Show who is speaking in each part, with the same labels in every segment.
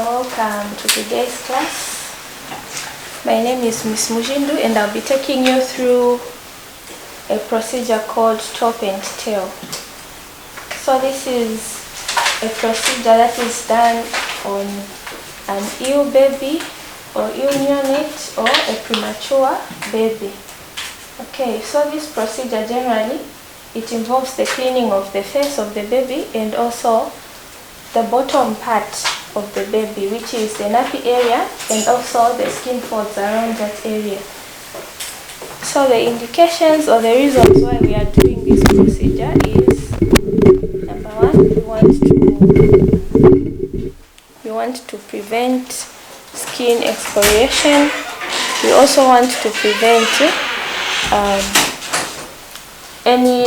Speaker 1: welcome to today's class. My name is Miss Mujindu and I'll be taking you through a procedure called top and tail. So this is a procedure that is done on an ill baby or ill neonate or a premature baby. Okay, so this procedure generally, it involves the cleaning of the face of the baby and also the bottom part of the baby, which is the nappy area and also the skin folds around that area. So the indications or the reasons why we are doing this procedure is, number one, we want to prevent skin exfoliation. We also want to prevent any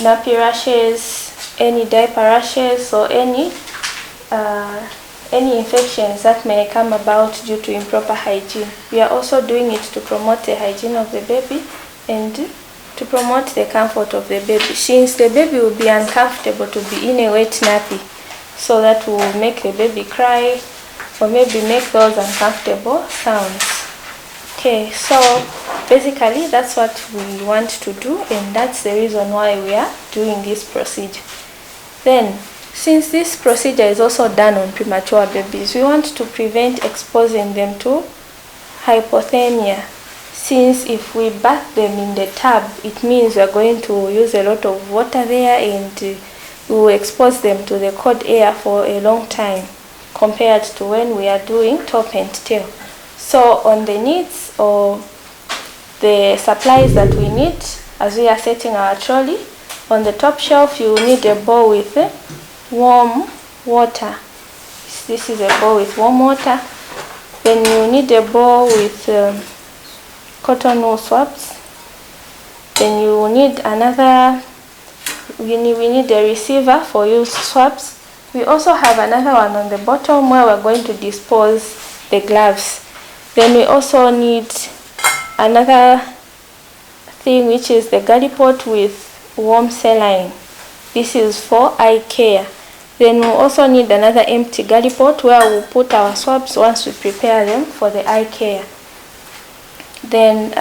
Speaker 1: nappy rashes, any diaper rashes, or any infections that may come about due to improper hygiene. We are also doing it to promote the hygiene of the baby and to promote the comfort of the baby, since the baby will be uncomfortable to be in a wet nappy, so that will make the baby cry or maybe make those uncomfortable sounds. Okay, so basically that's what we want to do, and that's the reason why we are doing this procedure. Then, since this procedure is also done on premature babies, we want to prevent exposing them to hypothermia, since if we bath them in the tub, it means we are going to use a lot of water there and we will expose them to the cold air for a long time compared to when we are doing top and tail. So on the needs or the supplies that we need as we are setting our trolley, on the top shelf you will need a bowl with warm water. This is a bowl with warm water. Then you need a bowl with cotton wool swabs. Then you will need another, we need a receiver for used swabs. We also have another one on the bottom where we're going to dispose the gloves. Then we also need another thing, which is the galley pot with warm saline. This is for eye care. Then we'll also need another empty galley pot where we'll put our swabs once we prepare them for the eye care. Then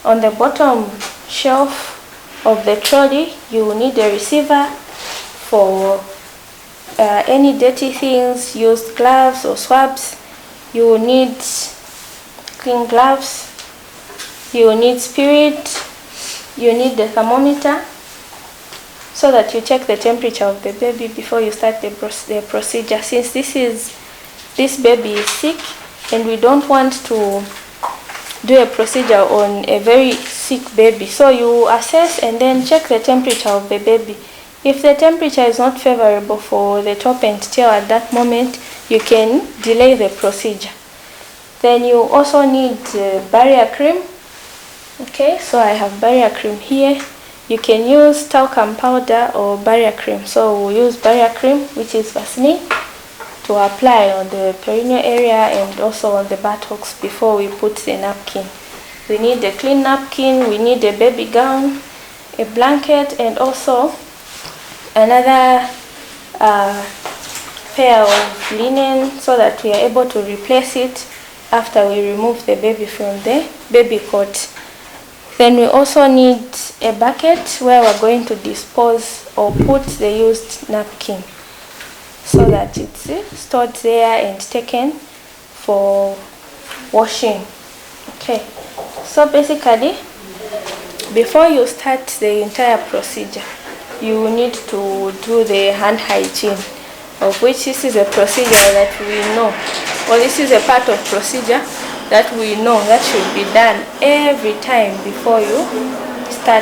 Speaker 1: on the bottom shelf of the trolley, you will need a receiver for any dirty things, used gloves or swabs. You will need clean gloves. You will need spirit. You need the thermometer, so that you check the temperature of the baby before you start the procedure, since this baby is sick and we don't want to do a procedure on a very sick baby. So you assess and then check the temperature of the baby. If the temperature is not favorable for the top and tail at that moment, you can delay the procedure. Then you also need barrier cream. Okay, so I have barrier cream here. You can use talcum powder or barrier cream. So we'll use barrier cream, which is Vaseline, to apply on the perineal area and also on the buttocks before we put the napkin. We need a clean napkin, we need a baby gown, a blanket, and also another pair of linen, so that we are able to replace it after we remove the baby from the baby cot. Then we also need a bucket where we're going to dispose or put the used napkin, so that it's stored there and taken for washing. Okay, so basically, before you start the entire procedure, you need to do the hand hygiene, of which this is a procedure that we know, or this is a part of procedure that we know that should be done every time before you start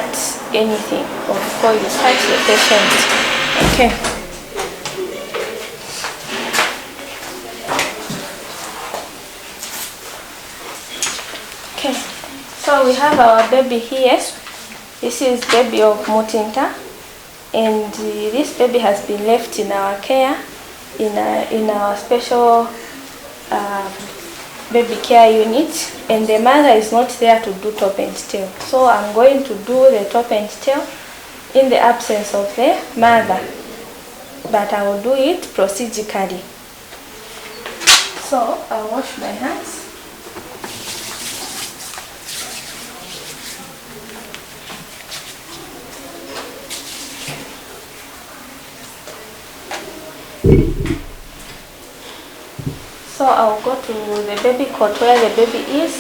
Speaker 1: anything or before you start the patient. Okay. Okay. So we have our baby here. This is baby of Mutinta, and this baby has been left in our care in our special baby care unit, and the mother is not there to do top and tail. So I'm going to do the top and tail in the absence of the mother, but I will do it procedurally. So I'll wash my hands. So I'll go to the baby cot where the baby is,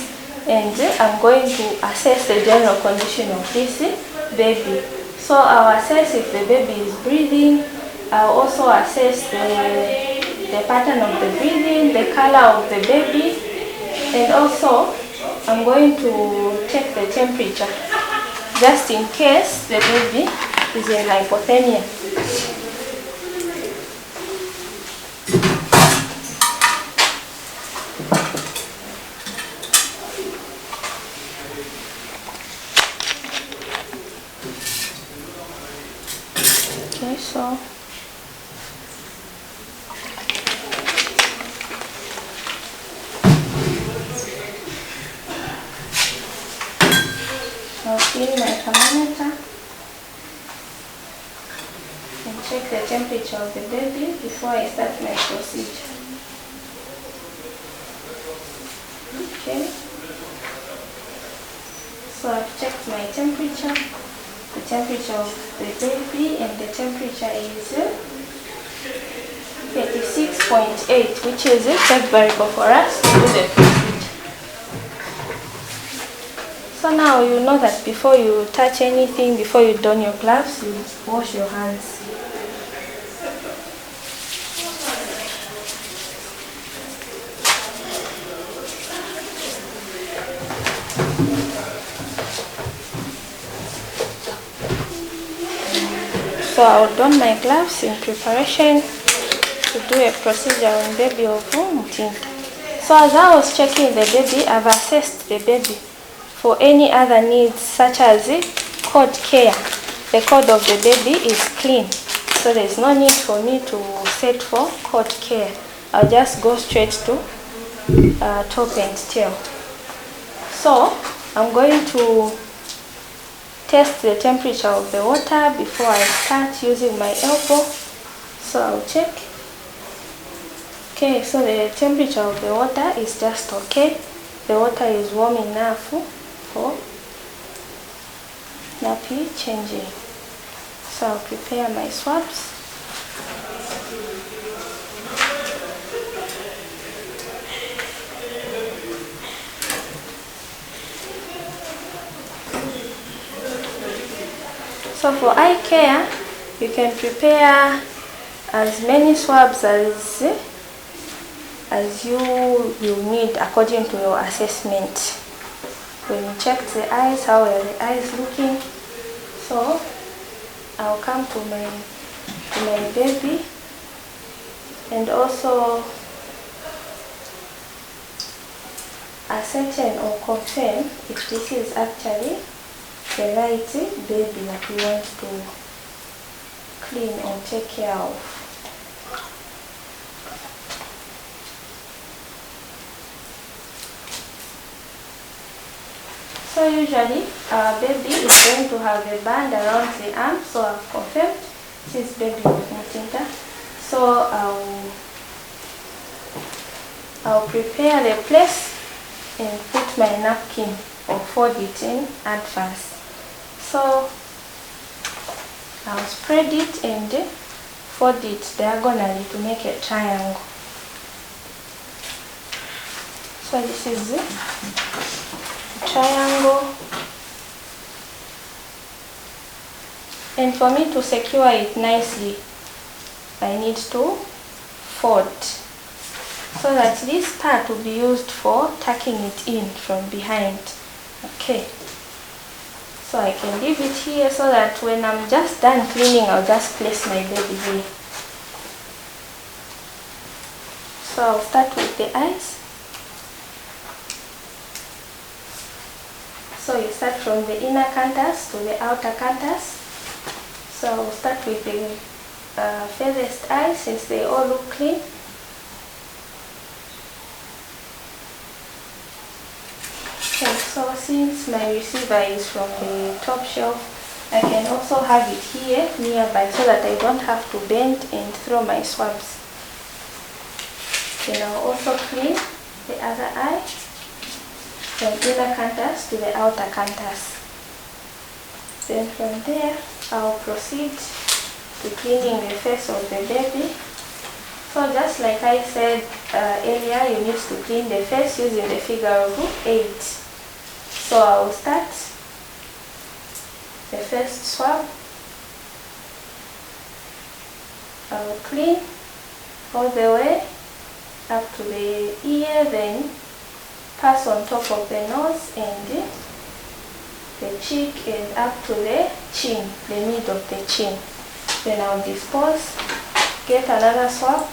Speaker 1: and I'm going to assess the general condition of this baby. So I'll assess if the baby is breathing. I'll also assess the pattern of the breathing, the color of the baby, and also I'm going to check the temperature just in case the baby is in hypothermia. Okay, so I'll clean my thermometer and check the temperature of the baby before I start my procedure. Okay, so I've checked my temperature, the temperature of the baby, and the temperature is 36.8, which is a favorable for us to do the procedure. So now you know that before you touch anything, before you don your gloves, you wash your hands. So I'll don my gloves in preparation to do a procedure on baby of Mutinda. So as I was checking the baby, I've assessed the baby for any other needs such as cord care. The cord of the baby is clean, so there's no need for me to set for cord care. I'll just go straight to top and tail. So I'm going to test the temperature of the water before I start using my elbow. So I'll check. Okay, so the temperature of the water is just okay. The water is warm enough for nappy changing. So I'll prepare my swabs. So for eye care, you can prepare as many swabs as you need according to your assessment. When you check the eyes, how are the eyes looking? So I'll come to my baby and also ascertain or confirm if this is actually the right baby that we want to clean or take care of. So usually our baby is going to have a band around the arm, so I've confirmed this baby was Mutinda. So I'll prepare the place and put my napkin or fold it in advance. So I'll spread it and fold it diagonally to make a triangle. So this is a triangle, and for me to secure it nicely, I need to fold so that this part will be used for tucking it in from behind. Okay, so I can leave it here so that when I'm just done cleaning, I'll just place my baby here. So I'll start with the eyes. So you start from the inner canthus to the outer canthus. So I'll start with the furthest eye since they all look clean. Okay, so since my receiver is from the top shelf, I can also have it here nearby so that I don't have to bend and throw my swabs. Then I'll also clean the other eye from inner canthus to the outer canthus. Then from there, I'll proceed to cleaning the face of the baby. So just like I said earlier, you need to clean the face using the figure of 8. So I will start the first swab. I will clean all the way up to the ear, then pass on top of the nose and the cheek and up to the chin, the mid of the chin. Then I'll dispose, get another swab.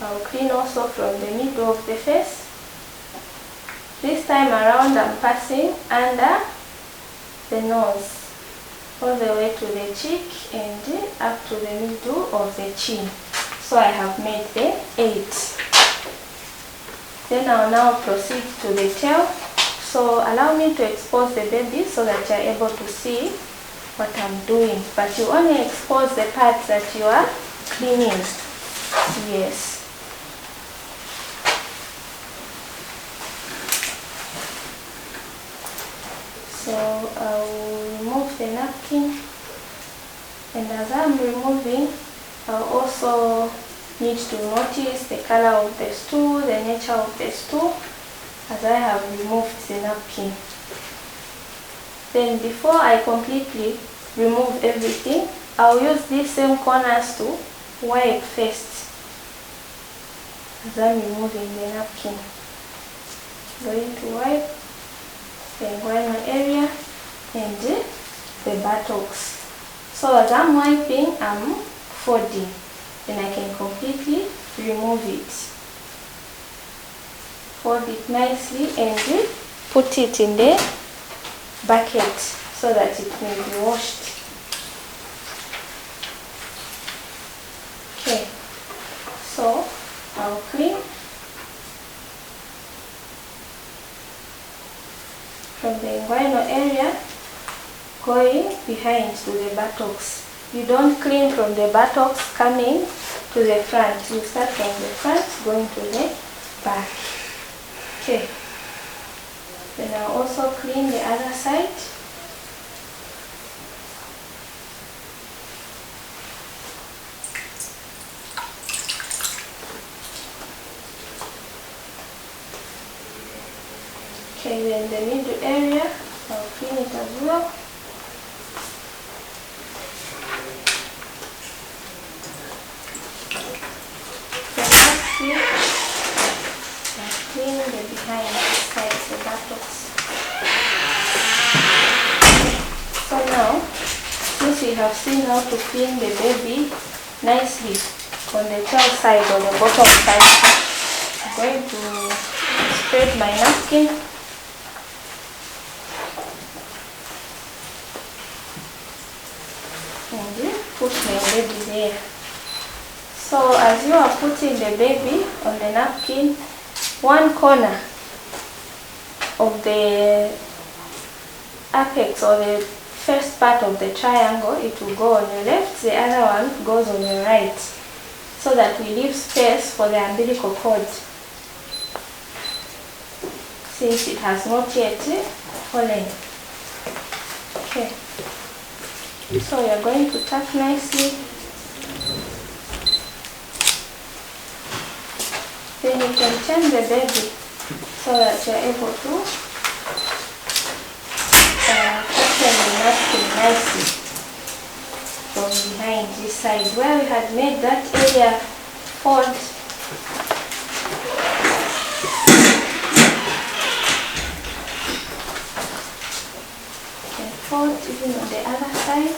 Speaker 1: I'll clean also from the middle of the face. This time around I'm passing under the nose, all the way to the cheek and up to the middle of the chin. So I have made the 8. Then I'll now proceed to the tail. So allow me to expose the baby so that you're able to see what I'm doing. But you only expose the parts that you are cleaning. Yes. So I will remove the napkin, and as I'm removing, I'll also need to notice the color of the stool, the nature of the stool, as I have removed the napkin. Then before I completely remove everything, I'll use these same corners to wipe first as I'm removing the napkin. Going to wipe the inguinal area and the buttocks. So as I'm wiping, I'm folding. Then I can completely remove it. Fold it nicely and put it in the bucket so that it may be washed. Okay, so I'll clean from the inguinal area going behind to the buttocks. You don't clean from the buttocks coming to the front. You start from the front going to the back. Okay. Then I'll also clean the other side. Okay, then the middle area, I'll clean it as well. Then lastly, I'll clean the behind sides, the buttocks. So now, since we have seen how to clean the baby nicely on the tail side or the bottom side, I'm going to spread my napkin and put my baby there. So as you are putting the baby on the napkin, one corner of the apex or the first part of the triangle, it will go on your left, the other one goes on your right, so that we leave space for the umbilical cord, since it has not yet fallen. Okay, so you're going to tuck nicely. Then you can turn the baby so that you're able to fasten the napkin nicely from behind this side where we had made that area fold. And fold even on the other side.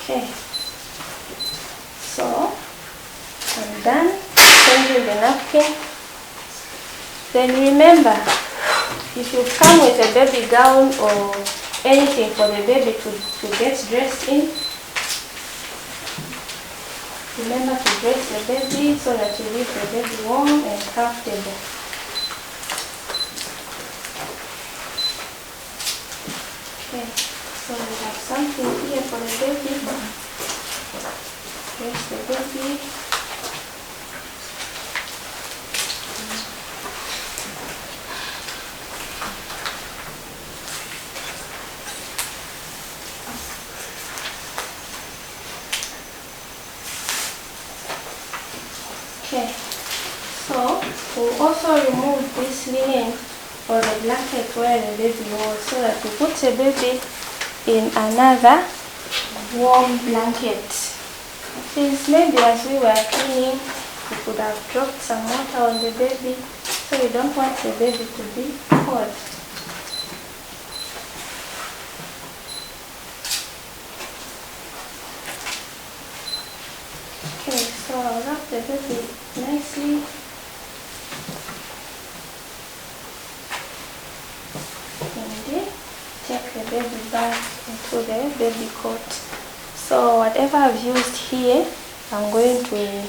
Speaker 1: Okay, so I'm done changing the napkin. Then remember, if you come with a baby gown or anything for the baby to get dressed in, remember to dress the baby so that you leave the baby warm and comfortable. Okay, so we have something here for the baby. Here's the baby. Okay, so we'll also remove this linen or the blanket where the baby was, so that we put the baby in another warm blanket. Since maybe as we were cleaning, we could have dropped some water on the baby, so we don't want the baby to be cold. Okay, so I'll wrap the baby nicely. And take the baby back into the baby coat. So whatever I've used here, I'm going to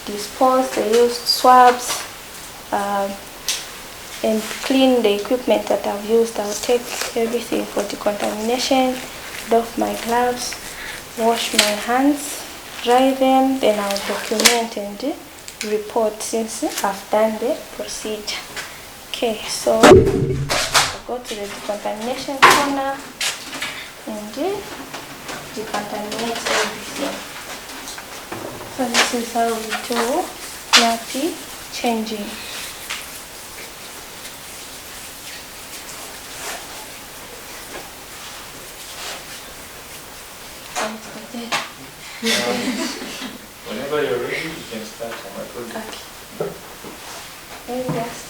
Speaker 1: dispose the used swabs and clean the equipment that I've used. I'll take everything for decontamination, doff my gloves, wash my hands, dry them, then I'll document and report since I've done the procedure. Okay, so I'll go to the decontamination corner and decontaminate everything. So this is how we do nappy changing.
Speaker 2: Whenever you're ready, you can start on my project.
Speaker 1: Okay. And just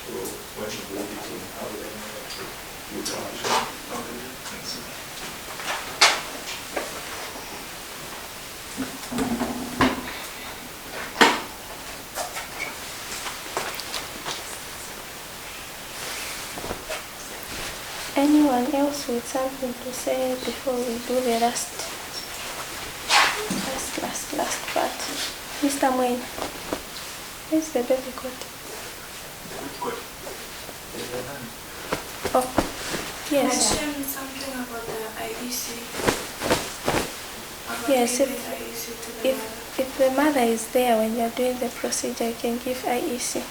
Speaker 2: So when you do editing, how will I know that you can
Speaker 1: anyone else with something to say before we do the last part? Mr. Moine, where's the baby coat? Oh, yes.
Speaker 3: Mention something about the IEC.
Speaker 1: Yes, if the mother is there when you're doing the procedure, you can give IEC.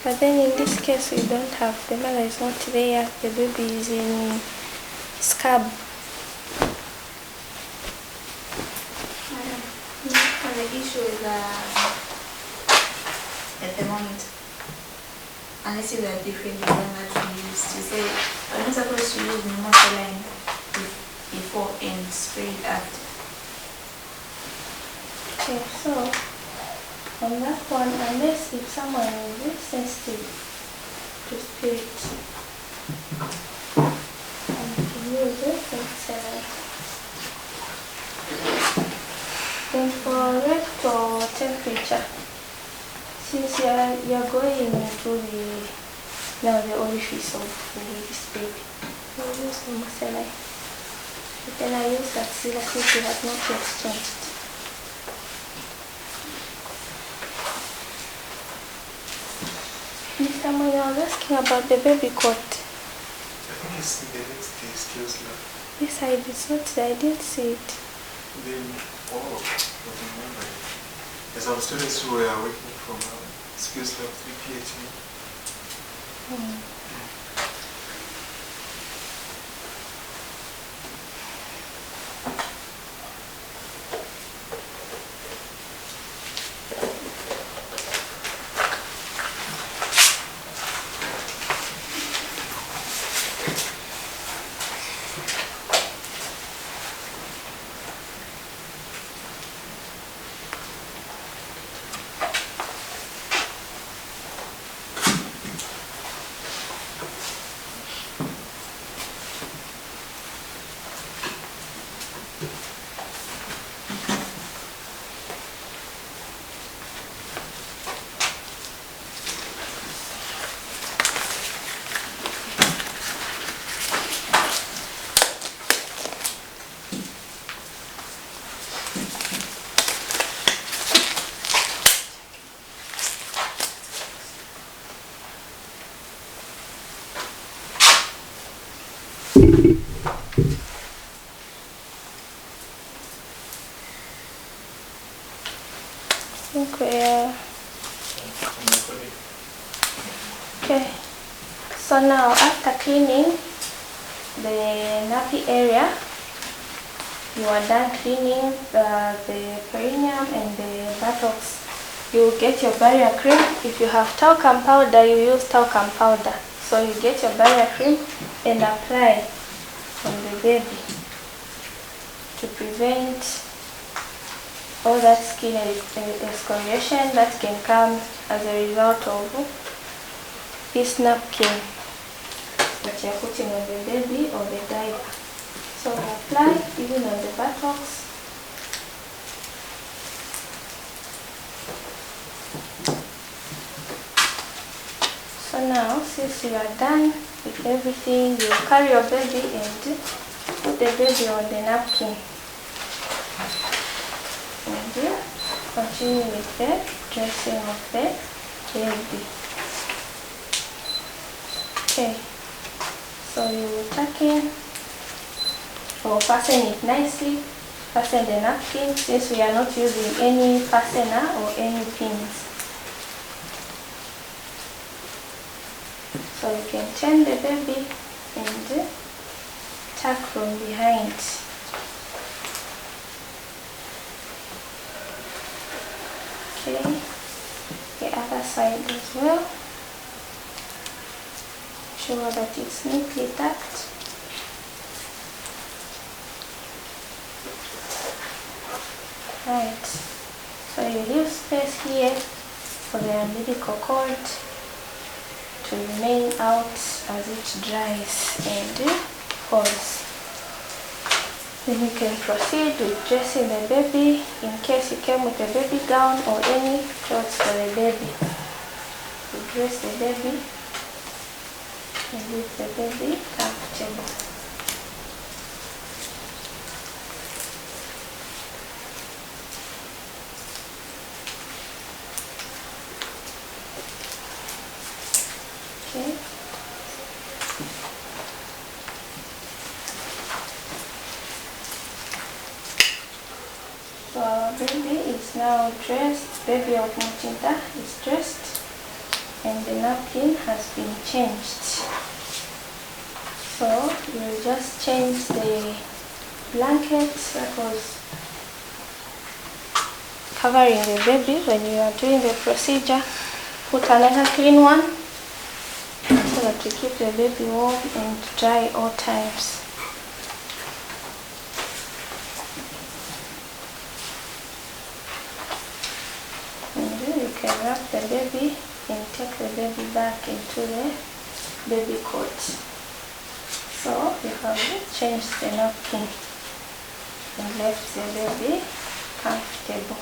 Speaker 1: But then in this case, we don't have, the mother is not there, the baby is in scab.
Speaker 4: The issue is at the moment, unless you have different design that you use, you say you're not supposed to use normal saline before and spray it after.
Speaker 1: Okay, so on that one, unless if someone is very sensitive to spirit, and you can use it and saline. Then for rectal temperature, since you're going into the orifice of the baby's baby, you use normal saline. But then I use that since you have not yet changed. Mr. Moya, I was asking about the baby coat.
Speaker 5: I think it's in the next day skills lab.
Speaker 1: Yes, I didn't see it.
Speaker 5: Then, I was remembering. There's some students who were working from skills lab 3 PhD.
Speaker 1: think we're okay. So now after cleaning the nappy area, you are done cleaning the perineum and the buttocks. You get your barrier cream. If you have talcum powder, you use talcum powder. So you get your barrier cream and apply on the baby to prevent all that skin excoriation that can come as a result of this napkin that you're putting on the baby or the diaper. So apply even on the buttocks. So now, since you are done with everything, you carry your baby and put the baby on the napkin. And continue with the dressing of the baby. Okay, so you will tuck in or fasten it nicely. Fasten the napkin since we are not using any fastener or any pins. So you can turn the baby and tuck from behind. Okay, the other side as well. Sure that it's neatly tucked. Right, so you leave space here for the umbilical cord to remain out as it dries and falls. Then you can proceed with dressing the baby in case you came with a baby gown or any clothes for the baby. You dress the baby and leave the baby comfortable. Okay. So our baby is now dressed. Baby of Mutinda is dressed and the napkin has been changed. So you will just change the blanket that was covering the baby when you are doing the procedure. Put another clean one so that you keep the baby warm and dry all times. And then you can wrap the baby and take the baby back into the baby coat. So you have changed the napkin and left the baby comfortable.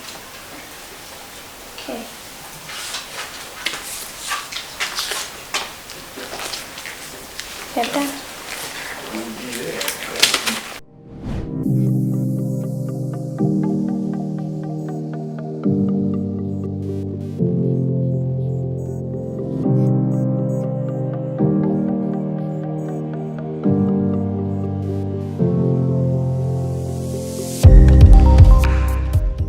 Speaker 1: Okay. You're done.